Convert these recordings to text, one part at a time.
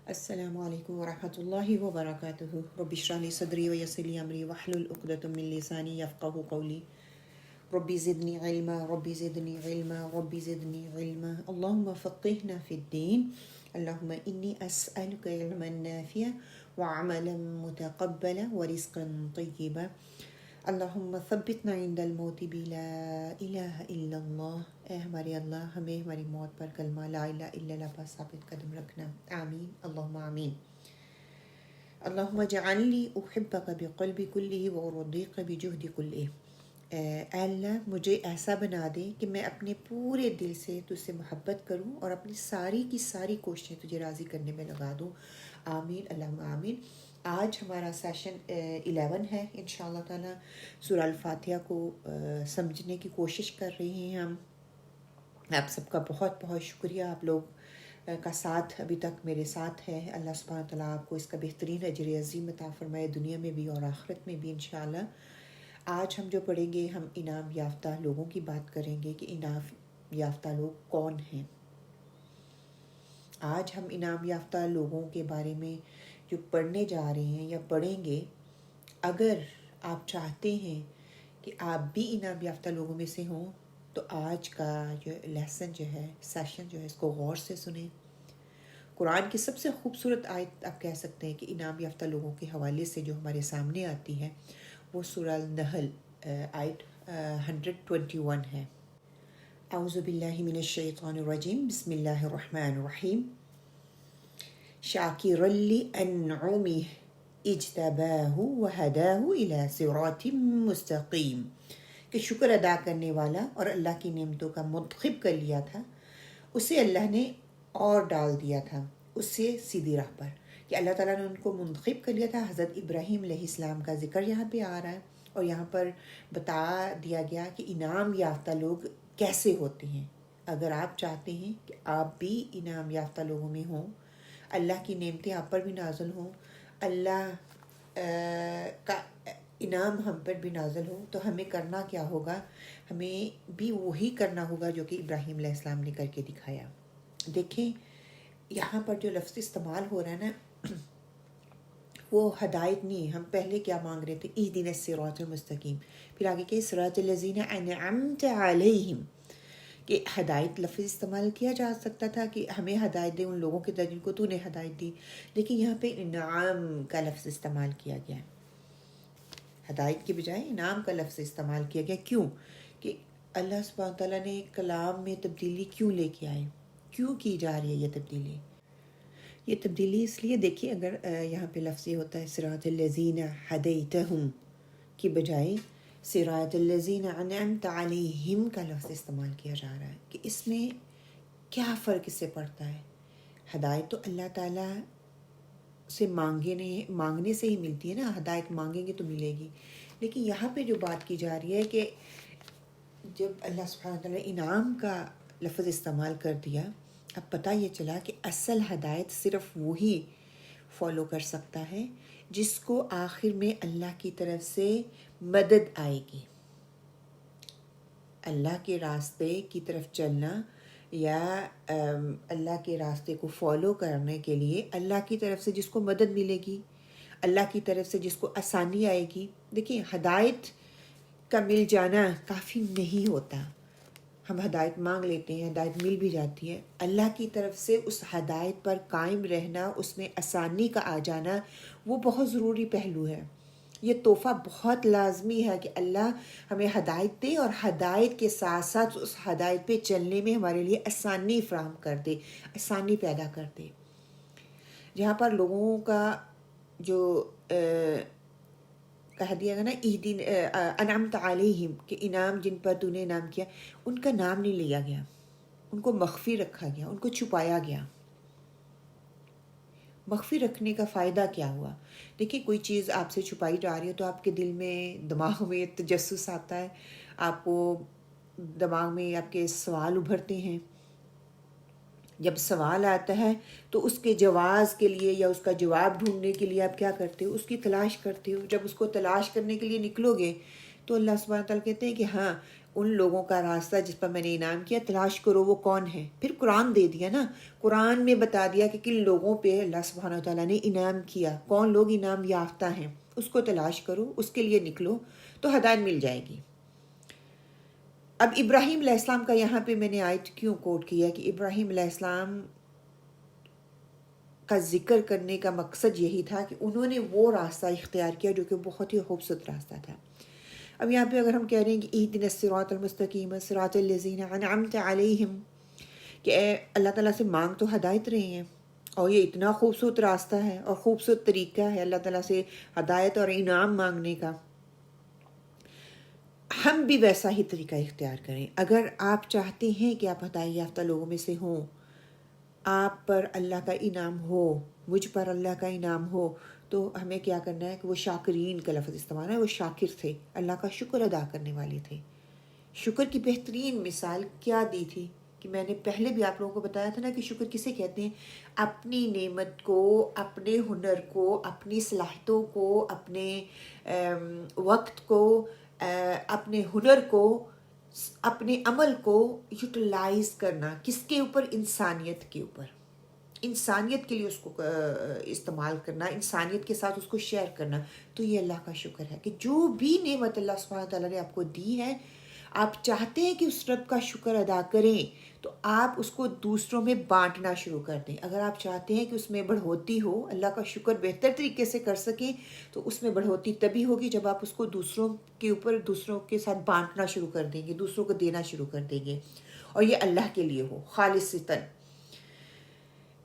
السلام علیکم ورحمۃ اللہ وبرکاتہ. رب اشرح لی صدری ویسر لی امری واحلل عقدۃ من لسانی یفقہوا قولی. ربی زدنی علما ربی زدنی علما ربی زدنی علما. اللہم فقہنا فی الدین. اللہم انی اسألک علما نافعا وعملا متقبلا ورزقا طیبا. اللہم ثبتنا عند الموت بلا الہ الا اللہ. اے ہمارے اللہ ہمیں ہماری موت پر کلمہ لا الہ الا اللہ پر ثابت قدم رکھنا. آمین اللہم آمین. اللہم اجعلنی احبک بقلبی کلہ وارضیک بجہد کلہ. اے اللہ مجھے ایسا بنا دے کہ میں اپنے پورے دل سے تجھ سے محبت کروں اور اپنی ساری کی ساری کوششیں تجھے راضی کرنے میں لگا دوں. آمین اللہم آمین. آج ہمارا سیشن 11 ہے انشاءاللہ تعالی. سورہ الفاتحہ کو سمجھنے کی کوشش کر رہے ہیں ہم. آپ سب کا بہت بہت شکریہ. آپ لوگ کا ساتھ ابھی تک میرے ساتھ ہے. اللہ سبحانہ تعالیٰ آپ کو اس کا بہترین اجر عظیم عطا فرمائے دنیا میں بھی اور آخرت میں بھی انشاءاللہ. آج ہم جو پڑھیں گے ہم انعام یافتہ لوگوں کی بات کریں گے کہ انعام یافتہ لوگ کون ہیں. آج ہم انعام یافتہ لوگوں کے بارے میں جو پڑھنے جا رہے ہیں یا پڑھیں گے. اگر آپ چاہتے ہیں کہ آپ بھی انعام یافتہ لوگوں میں سے ہوں تو آج کا جو لیسن جو ہے سیشن جو ہے اس کو غور سے سنیں. قرآن کی سب سے خوبصورت آیت آپ کہہ سکتے ہیں کہ انعام یافتہ لوگوں کے حوالے سے جو ہمارے سامنے آتی ہے وہ سورہ النحل آیت 121 ہے. اعوذ باللہ من الشیطان الرجیم. بسم اللہ الرحمن الرحیم. شاکرا لانعمہ اجتباہ وہداہ الی صراط مستقیم. کہ شکر ادا کرنے والا اور اللہ کی نعمتوں کا منتخب کر لیا تھا اسے اللہ نے اور ڈال دیا تھا اس سے سیدھی راہ پر. کہ اللہ تعالیٰ نے ان کو منتخب کر لیا تھا. حضرت ابراہیم علیہ السلام کا ذکر یہاں پہ آ رہا ہے اور یہاں پر بتا دیا گیا کہ انعام یافتہ لوگ کیسے ہوتے ہیں. اگر آپ چاہتے ہیں کہ آپ بھی انعام یافتہ لوگوں میں ہوں, اللہ کی نعمتیں آپ پر بھی نازل ہوں, اللہ کا انعام ہم پر بھی نازل ہو, تو ہمیں کرنا کیا ہوگا؟ ہمیں بھی وہی کرنا ہوگا جو کہ ابراہیم علیہ السلام نے کر کے دکھایا. دیکھیں یہاں پر جو لفظ استعمال ہو رہا ہے نا وہ ہدایت نہیں. ہم پہلے کیا مانگ رہے تھے؟ اہدنا الصراط المستقیم. پھر آگے کہ صراط الذین انعمت علیہم. کہ ہدایت لفظ استعمال کیا جا سکتا تھا کہ ہمیں ہدایت دے ان لوگوں کے درجن کو تو نے ہدایت دی, لیکن یہاں پہ انعام کا لفظ استعمال کیا گیا ہے. ہدایت کے بجائے انعام کا لفظ استعمال کیا گیا. کیوں؟ کہ اللہ سبحانہ تعالیٰ نے کلام میں تبدیلی کیوں لے کے آئے, کیوں کی جا رہی ہے یہ تبدیلی؟ یہ تبدیلی اس لیے دیکھیے اگر یہاں پہ لفظ یہ ہوتا ہے صراط الذین ہدیتہم کی بجائے صراط الذین انعمت علیہم کا لفظ استعمال کیا جا رہا ہے, کہ اس میں کیا فرق اس سے پڑتا ہے؟ ہدایت تو اللہ تعالیٰ سے مانگنے سے ہی ملتی ہے نا. ہدایت مانگیں گے تو ملے گی. لیکن یہاں پہ جو بات کی جا رہی ہے کہ جب اللہ سبحانہ وتعالیٰ نے انعام کا لفظ استعمال کر دیا, اب پتہ یہ چلا کہ اصل ہدایت صرف وہی فالو کر سکتا ہے جس کو آخر میں اللہ کی طرف سے مدد آئے گی. اللہ کے راستے کی طرف چلنا یا اللہ کے راستے کو فالو کرنے کے لیے اللہ کی طرف سے جس کو مدد ملے گی, اللہ کی طرف سے جس کو آسانی آئے گی. دیکھیں ہدایت کا مل جانا کافی نہیں ہوتا. ہم ہدایت مانگ لیتے ہیں, ہدایت مل بھی جاتی ہے. اللہ کی طرف سے اس ہدایت پر قائم رہنا, اس میں آسانی کا آ جانا, وہ بہت ضروری پہلو ہے. یہ تحفہ بہت لازمی ہے کہ اللہ ہمیں ہدایت دے اور ہدایت کے ساتھ ساتھ اس ہدایت پہ چلنے میں ہمارے لیے آسانی فراہم کر دے, آسانی پیدا کر دے. جہاں پر لوگوں کا جو کہہ دیا گیا نا اہدین انعمت علیہم, کہ انعام جن پر تو نے انعام کیا, ان کا نام نہیں لیا گیا, ان کو مخفی رکھا گیا, ان کو چھپایا گیا. مخفی رکھنے کا فائدہ کیا ہوا؟ دیکھیے کوئی چیز آپ سے چھپائی جا رہی ہے تو آپ کے دل میں دماغ میں تجسس آتا ہے, آپ کو دماغ میں آپ کے سوال ابھرتے ہیں. جب سوال آتا ہے تو اس کے جواز کے لیے یا اس کا جواب ڈھونڈنے کے لیے آپ کیا کرتے ہو؟ اس کی تلاش کرتے ہو. جب اس کو تلاش کرنے کے لیے نکلو گے تو اللہ سبحانہ تعالیٰ کہتے ہیں کہ ہاں ان لوگوں کا راستہ جس پر میں نے انعام کیا تلاش کرو وہ کون ہے. پھر قرآن دے دیا نا، قرآن میں بتا دیا کہ کن لوگوں پہ اللہ سبحانہ وتعالیٰ نے انعام کیا، کون لوگ انعام یافتہ ہیں. اس کو تلاش کرو، اس کے لیے نکلو تو ہدایت مل جائے گی. اب ابراہیم علیہ السلام کا یہاں پہ میں نے آیت کیوں کوٹ کیا کہ ابراہیم علیہ السلام کا ذکر کرنے کا مقصد یہی تھا کہ انہوں نے وہ راستہ اختیار کیا جو کہ بہت ہی خوبصورت راستہ تھا. اب یہاں پہ اگر ہم کہہ رہے ہیں کہ اہدنا الصراط المستقیم صراط الذین انعمت علیہم، کہ اے اللہ تعالیٰ سے مانگ تو ہدایت رہے ہیں، اور یہ اتنا خوبصورت راستہ ہے اور خوبصورت طریقہ ہے اللہ تعالیٰ سے ہدایت اور انعام مانگنے کا، ہم بھی ویسا ہی طریقہ اختیار کریں. اگر آپ چاہتے ہیں کہ آپ ہدایت یافتہ لوگوں میں سے ہوں، آپ پر اللہ کا انعام ہو، مجھ پر اللہ کا انعام ہو، تو ہمیں کیا کرنا ہے کہ وہ شاکرین کا لفظ استعمال ہے. وہ شاکر تھے، اللہ کا شکر ادا کرنے والے تھے. شکر کی بہترین مثال کیا دی تھی کہ میں نے پہلے بھی آپ لوگوں کو بتایا تھا نا کہ شکر کسے کہتے ہیں؟ اپنی نعمت کو، اپنے ہنر کو، اپنی صلاحیتوں کو، اپنے وقت کو، اپنے ہنر کو، اپنے عمل کو یوٹیلائز کرنا. کس کے اوپر؟ انسانیت کے اوپر. انسانیت کے لیے اس کو استعمال کرنا، انسانیت کے ساتھ اس کو شیئر کرنا. تو یہ اللہ کا شکر ہے کہ جو بھی نعمت اللہ سبحانہ تعالیٰ نے آپ کو دی ہے، آپ چاہتے ہیں کہ اس رب کا شکر ادا کریں تو آپ اس کو دوسروں میں بانٹنا شروع کر دیں. اگر آپ چاہتے ہیں کہ اس میں بڑھوتی ہو، اللہ کا شکر بہتر طریقے سے کر سکیں، تو اس میں بڑھوتی تبھی ہوگی جب آپ اس کو دوسروں کے اوپر، دوسروں کے ساتھ بانٹنا شروع کر دیں گے، دوسروں کو دینا شروع کر دیں گے، اور یہ اللہ کے لیے ہو خالصتاً.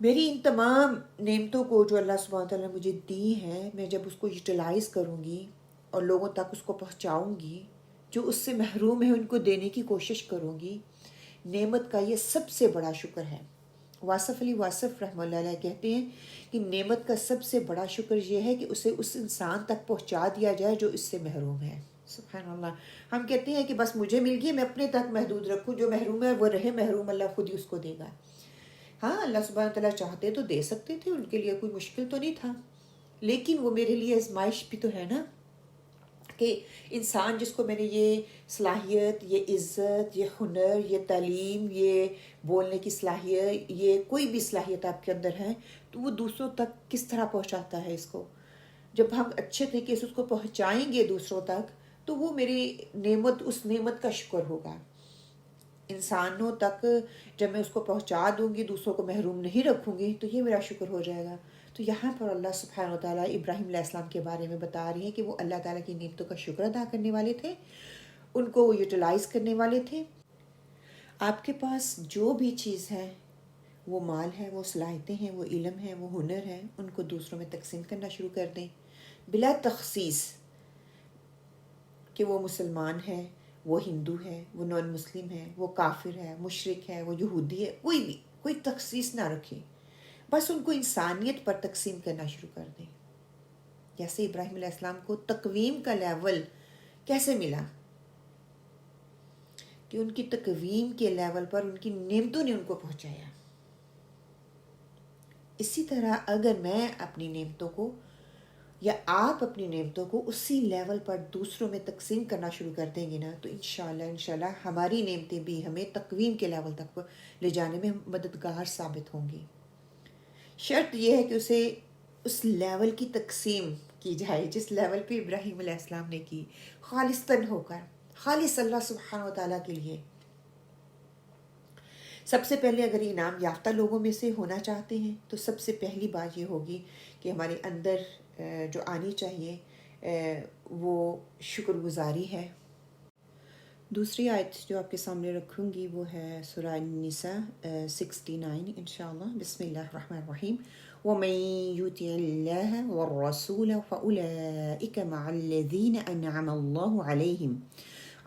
میری ان تمام نعمتوں کو جو اللہ سبحانہ تعالیٰ نے مجھے دی ہیں، میں جب اس کو یوٹیلائز کروں گی اور لوگوں تک اس کو پہنچاؤں گی، جو اس سے محروم ہیں ان کو دینے کی کوشش کروں گی، نعمت کا یہ سب سے بڑا شکر ہے. واصف علی واصف رحمہ اللہ علیہ کہتے ہیں کہ نعمت کا سب سے بڑا شکر یہ ہے کہ اسے اس انسان تک پہنچا دیا جائے جو اس سے محروم ہے. سبحان اللہ. ہم کہتے ہیں کہ بس مجھے مل گئی، میں اپنے تک محدود رکھوں، جو محروم ہے وہ رہے محروم، اللہ خود ہی اس کو دے گا. ہاں، اللہ سبحانہ تعالیٰ چاہتے تو دے سکتے تھے، ان کے لیے کوئی مشکل تو نہیں تھا، لیکن وہ میرے لیے آزمائش بھی تو ہے نا، کہ انسان جس کو میں نے یہ صلاحیت، یہ عزت، یہ ہنر، یہ تعلیم، یہ بولنے کی صلاحیت، یہ کوئی بھی صلاحیت آپ کے اندر ہے، تو وہ دوسروں تک کس طرح پہنچاتا ہے اس کو. جب ہم اچھے طریقے سے اس کو پہنچائیں گے دوسروں تک، تو وہ میری نعمت، اس نعمت کا شکر ہوگا. انسانوں تک جب میں اس کو پہنچا دوں گی، دوسروں کو محروم نہیں رکھوں گی، تو یہ میرا شکر ہو جائے گا. تو یہاں پر اللہ سبحانہ وتعالیٰ ابراہیم علیہ السلام کے بارے میں بتا رہی ہیں کہ وہ اللہ تعالیٰ کی نعمتوں کا شکر ادا کرنے والے تھے، ان کو وہ یوٹیلائز کرنے والے تھے. آپ کے پاس جو بھی چیز ہے، وہ مال ہے، وہ صلاحیتیں ہیں، وہ علم ہے، وہ ہنر ہے، ان کو دوسروں میں تقسیم کرنا شروع کر دیں، بلا تخصیص کہ وہ مسلمان ہے، وہ ہندو ہے، وہ نان مسلم ہے، وہ کافر ہے، مشرک ہے، وہ یہودی ہے، کوئی تخصیص نہ رکھے، بس ان کو انسانیت پر تقسیم کرنا شروع کر دیں. جیسے ابراہیم علیہ السلام کو تقویم کا لیول کیسے ملا کہ ان کی تقویم کے لیول پر ان کی نعمتوں نے ان کو پہنچایا. اسی طرح اگر میں اپنی نعمتوں کو یا آپ اپنی نعمتوں کو اسی لیول پر دوسروں میں تقسیم کرنا شروع کر دیں گے نا، تو انشاءاللہ ہماری نعمتیں بھی ہمیں تقویم کے لیول تک لے جانے میں مددگار ثابت ہوں گی. شرط یہ ہے کہ اسے اس لیول کی تقسیم کی جائے جس لیول پہ ابراہیم علیہ السلام نے کی، خالصتاً ہو کر، خالص اللہ سبحانہ و تعالیٰ کے لیے. سب سے پہلے اگر انعام یافتہ لوگوں میں سے ہونا چاہتے ہیں تو سب سے پہلی بات یہ ہوگی کہ ہمارے اندر جو آنی چاہیے وہ شکر گزاری ہے. دوسری آیت جو آپ کے سامنے رکھوں گی وہ ہے سورہ النساء 69 انشاءاللہ. بسم اللہ الرحمن الرحیم. وَمَن يُطِعِ اللَّهَ وَالرَّسُولَ فَأُولَئِكَ مَعَ الَّذِينَ أَنْعَمَ اللَّهُ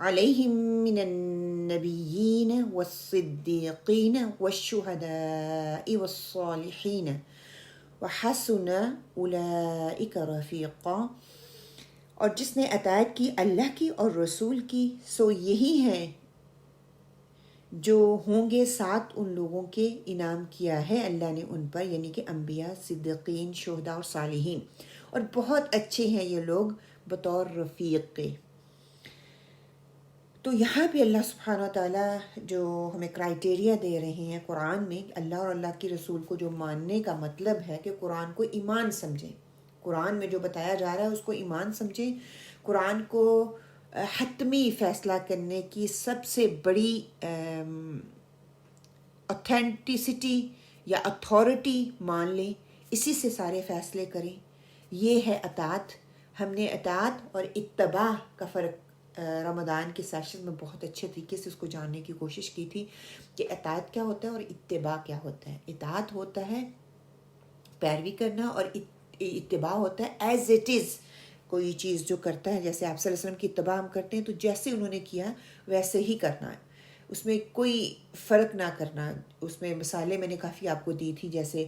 عَلَيْهِمْ مِنَ النَّبِيِّينَ وَالصِّدِّيقِينَ وَالشُّهَدَاءِ وَالصَّالِحِينَ وَحَسُنَ أُولَئِكَ رَفِيقًا. اور جس نے اطاعت کی اللہ کی اور رسول کی، سو یہی ہیں جو ہوں گے ساتھ ان لوگوں کے انعام کیا ہے اللہ نے ان پر، یعنی کہ انبیاء، صدیقین، شہداء اور صالحین، اور بہت اچھے ہیں یہ لوگ بطور رفیق کے. تو یہاں پہ اللہ سبحانہ و تعالیٰ جو ہمیں کرائٹیریا دے رہے ہیں قرآن میں، اللہ اور اللہ کی رسول کو جو ماننے کا مطلب ہے کہ قرآن کو ایمان سمجھیں، قرآن میں جو بتایا جا رہا ہے اس کو ایمان سمجھیں، قرآن کو حتمی فیصلہ کرنے کی سب سے بڑی اوتھینٹسٹی یا اتھارٹی مان لیں، اسی سے سارے فیصلے کریں. یہ ہے اطاعت. ہم نے اطاعت اور اتباع کا فرق رمضان کے سیشن میں بہت اچھے طریقے سے اس کو جاننے کی کوشش کی تھی کہ اطاعت کیا ہوتا ہے اور اتباع کیا ہوتا ہے. اطاعت ہوتا ہے پیروی کرنا، اور اتباع ہوتا ہے ایز اٹ از. کوئی چیز جو کرتا ہے، جیسے آپ صلی اللہ علیہ وسلم کی اتباع ہم کرتے ہیں تو جیسے انہوں نے کیا ویسے ہی کرنا ہے، اس میں کوئی فرق نہ کرنا. اس میں مثالیں میں نے کافی آپ کو دی تھی، جیسے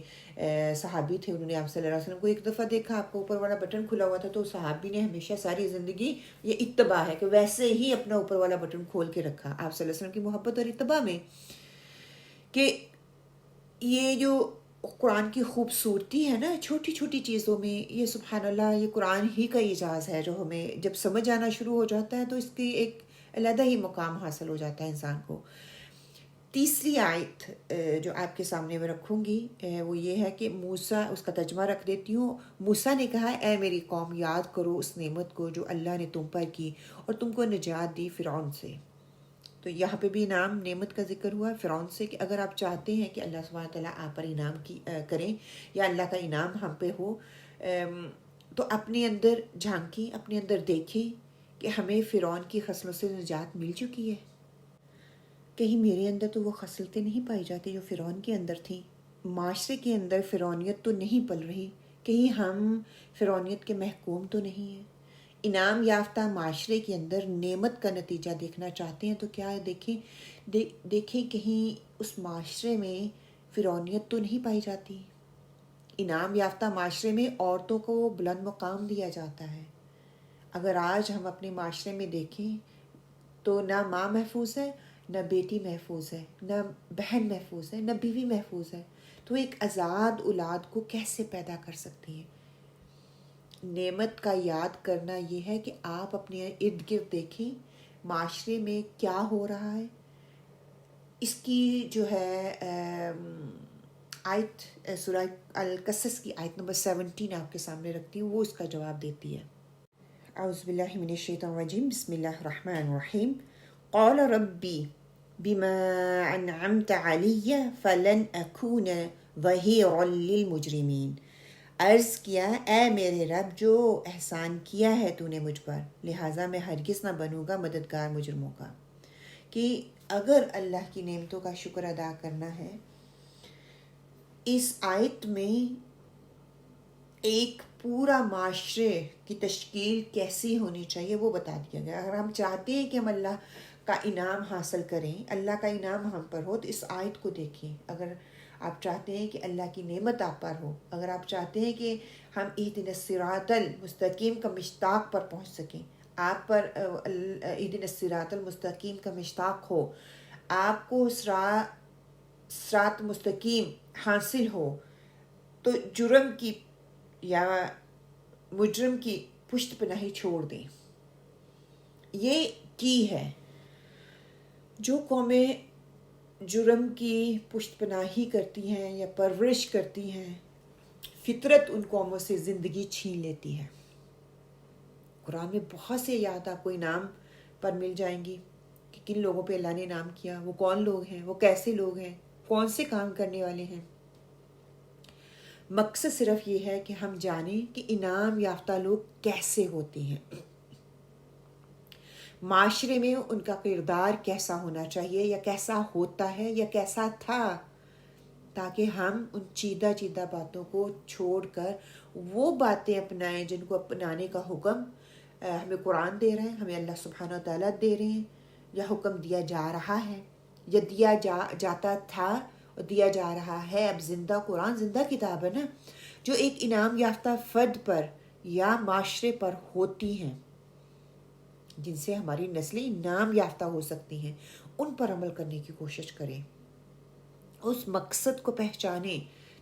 صحابی تھے، انہوں نے آپ صلی اللہ علیہ وسلم کو ایک دفعہ دیکھا، آپ کا اوپر والا بٹن کھلا ہوا تھا، تو صحابی نے ہمیشہ ساری زندگی، یہ اتباع ہے کہ ویسے ہی اپنا اوپر والا بٹن کھول کے رکھا آپ صلی اللہ علیہ وسلم کی محبت اور اتباع میں. کہ یہ جو قرآن کی خوبصورتی ہے نا چھوٹی چھوٹی چیزوں میں، یہ سبحان اللہ یہ قرآن ہی کا اعجاز ہے جو ہمیں جب سمجھ آنا شروع ہو جاتا ہے تو اس کی ایک علیحدہ ہی مقام حاصل ہو جاتا ہے انسان کو. تیسری آیت جو آپ کے سامنے میں رکھوں گی وہ یہ ہے کہ موسیٰ، اس کا ترجمہ رکھ دیتی ہوں. موسیٰ نے کہا اے میری قوم، یاد کرو اس نعمت کو جو اللہ نے تم پر کی اور تم کو نجات دی فرعون سے. تو یہاں پہ بھی انعام نعمت کا ذکر ہوا فرعون سے، کہ اگر آپ چاہتے ہیں کہ اللہ سبحانہ تعالیٰ آپ پر انعام کی کریں یا اللہ کا انعام ہم پہ ہو، تو اپنے اندر جھانکیں، اپنے اندر دیکھیں کہ ہمیں فرعون کی خصلوں سے نجات مل چکی ہے. کہیں میرے اندر تو وہ خصلتیں نہیں پائی جاتی جو فرعون کے اندر تھیں. معاشرے کے اندر فرعونیت تو نہیں پل رہی، کہیں ہم فرعونیت کے محکوم تو نہیں ہیں. انعام یافتہ معاشرے کے اندر نعمت کا نتیجہ دیکھنا چاہتے ہیں تو کیا ہے، دیکھیں کہیں اس معاشرے میں فرعونیت تو نہیں پائی جاتی. انعام یافتہ معاشرے میں عورتوں کو بلند مقام دیا جاتا ہے. اگر آج ہم اپنے معاشرے میں دیکھیں تو نہ ماں محفوظ ہے، نہ بیٹی محفوظ ہے، نہ بہن محفوظ ہے، نہ بیوی محفوظ ہے. تو ایک آزاد اولاد کو کیسے پیدا کر سکتی ہیں؟ نعمت کا یاد کرنا یہ ہے کہ آپ اپنے ارد گرد دیکھیں معاشرے میں کیا ہو رہا ہے. اس کی جو ہے آیت سورہ القصص کی آیت نمبر 17 آپ کے سامنے رکھتی ہوں، وہ اس کا جواب دیتی ہے. اعوذ باللہ من الشیطان الرجیم، بسم اللہ الرحمن الرحیم. قال ربی بما انعمت علی فلن اکون ظہیرا للمجرمین. عرض کیا اے میرے رب جو احسان کیا ہے تو نے مجھ پر، لہٰذا میں ہرگز نہ بنوں گا مددگار مجرموں کا. کہ اگر اللہ کی نعمتوں کا شکر ادا کرنا ہے، اس آیت میں ایک پورا معاشرے کی تشکیل کیسی ہونی چاہیے وہ بتا دیا گیا. اگر ہم چاہتے ہیں کہ ہم اللہ کا انعام حاصل کریں، اللہ کا انعام ہم پر ہو، تو اس آیت کو دیکھیں. اگر آپ چاہتے ہیں کہ اللہ کی نعمت آپ پر ہو، اگر آپ چاہتے ہیں کہ ہم اہدنا الصراط المستقیم کا مشتاق پر پہنچ سکیں، آپ پر اہدنا الصراط المستقیم کا مشتاق ہو، آپ کو صراط مستقیم حاصل ہو، تو جرم کی یا مجرم کی پشت پناہی چھوڑ دیں. یہ کی ہے جو قومیں جرم کی پشت پناہی کرتی ہیں یا پرورش کرتی ہیں، فطرت ان قوموں سے زندگی چھین لیتی ہے. قرآن میں بہت سے آیات آپ کو انعام پر مل جائیں گی کہ کن لوگوں پہ اللہ نے انعام کیا، وہ کون لوگ ہیں، وہ کیسے لوگ ہیں، کون سے کام کرنے والے ہیں. مقصد صرف یہ ہے کہ ہم جانیں کہ انعام یافتہ لوگ کیسے ہوتے ہیں، معاشرے میں ان کا کردار کیسا ہونا چاہیے یا کیسا ہوتا ہے یا کیسا تھا، تاکہ ہم ان چیدہ باتوں کو چھوڑ کر وہ باتیں اپنائیں جن کو اپنانے کا حکم ہمیں قرآن دے رہے ہیں، ہمیں اللہ سبحانہ تعالیٰ دے رہے ہیں، یا حکم دیا جا رہا ہے یا دیا جاتا تھا اور دیا جا رہا ہے. اب زندہ قرآن زندہ کتاب ہے نا، جو ایک انعام یافتہ فرد پر یا معاشرے پر ہوتی ہیں، جن سے ہماری نسلیں انعام یافتہ ہو سکتی ہیں، ان پر عمل کرنے کی کوشش کریں، اس مقصد کو پہچانیں،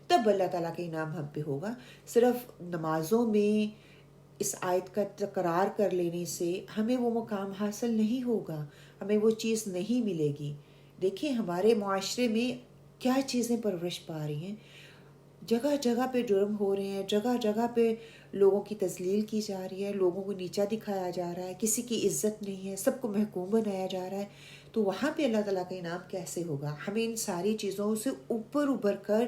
تب اللہ تعالیٰ کا انعام ہم پہ ہوگا. صرف نمازوں میں اس آیت کا تکرار کر لینے سے ہمیں وہ مقام حاصل نہیں ہوگا، ہمیں وہ چیز نہیں ملے گی۔ دیکھیں ہمارے معاشرے میں کیا چیزیں پرورش پا رہی ہیں، جگہ جگہ پہ جرم ہو رہے ہیں، جگہ جگہ پہ لوگوں کی تذلیل کی جا رہی ہے، لوگوں کو نیچا دکھایا جا رہا ہے، کسی کی عزت نہیں ہے، سب کو محکوم بنایا جا رہا ہے۔ تو وہاں پہ اللہ تعالیٰ کا انعام کیسے ہوگا؟ ہمیں ان ساری چیزوں سے اوپر ابھر کر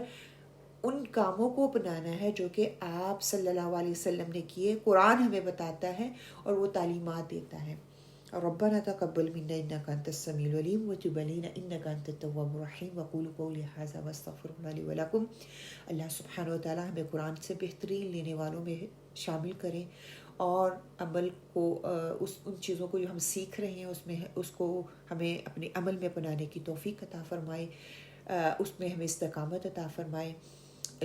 ان کاموں کو اپنانا ہے جو کہ آپ صلی اللہ علیہ وسلم نے کیے، قرآن ہمیں بتاتا ہے اور وہ تعلیمات دیتا ہے۔ ربنا تقبل منا انك انت السميع العليم وتب علينا انك انت التواب الرحيم وقولوا قولي هذا واستغفر الله لي ولكم۔ اللہ سبحانہ و تعالیٰ ہمیں قرآن سے بہترین لینے والوں میں شامل کریں، اور عمل کو ان چیزوں کو جو ہم سیکھ رہے ہیں اس کو ہمیں اپنے عمل میں اپنانے کی توفیق عطا فرمائے، اس میں ہمیں استقامت عطا فرمائے۔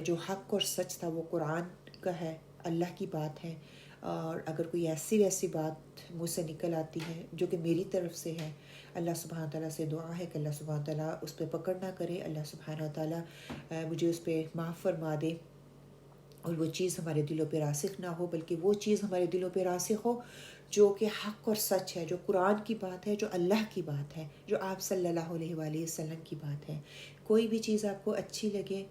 جو حق اور سچ تھا وہ قرآن کا ہے، اللہ کی بات ہے، اور اگر کوئی ایسی ویسی بات مجھ سے نکل آتی ہے جو کہ میری طرف سے ہے، اللہ سبحانہ تعالیٰ سے دعا ہے کہ اللہ سبحانہ تعالیٰ اس پہ پکڑ نہ کرے، اللہ سبحانہ تعالیٰ مجھے اس پہ معاف فرما دے، اور وہ چیز ہمارے دلوں پہ راسخ نہ ہو، بلکہ وہ چیز ہمارے دلوں پہ راسخ ہو جو کہ حق اور سچ ہے، جو قرآن کی بات ہے، جو اللہ کی بات ہے، جو آپ صلی اللہ علیہ وآلہ وسلم کی بات ہے۔ کوئی بھی چیز آپ کو اچھی لگے،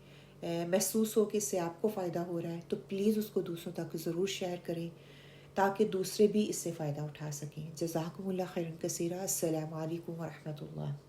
محسوس ہو کہ اس سے آپ کو فائدہ ہو رہا ہے، تو پلیز اس کو دوسروں تک ضرور شیئر کریں تاکہ دوسرے بھی اس سے فائدہ اٹھا سکیں۔ جزاکم اللہ خیرا کثیرا۔ السلام علیکم ورحمۃ اللہ۔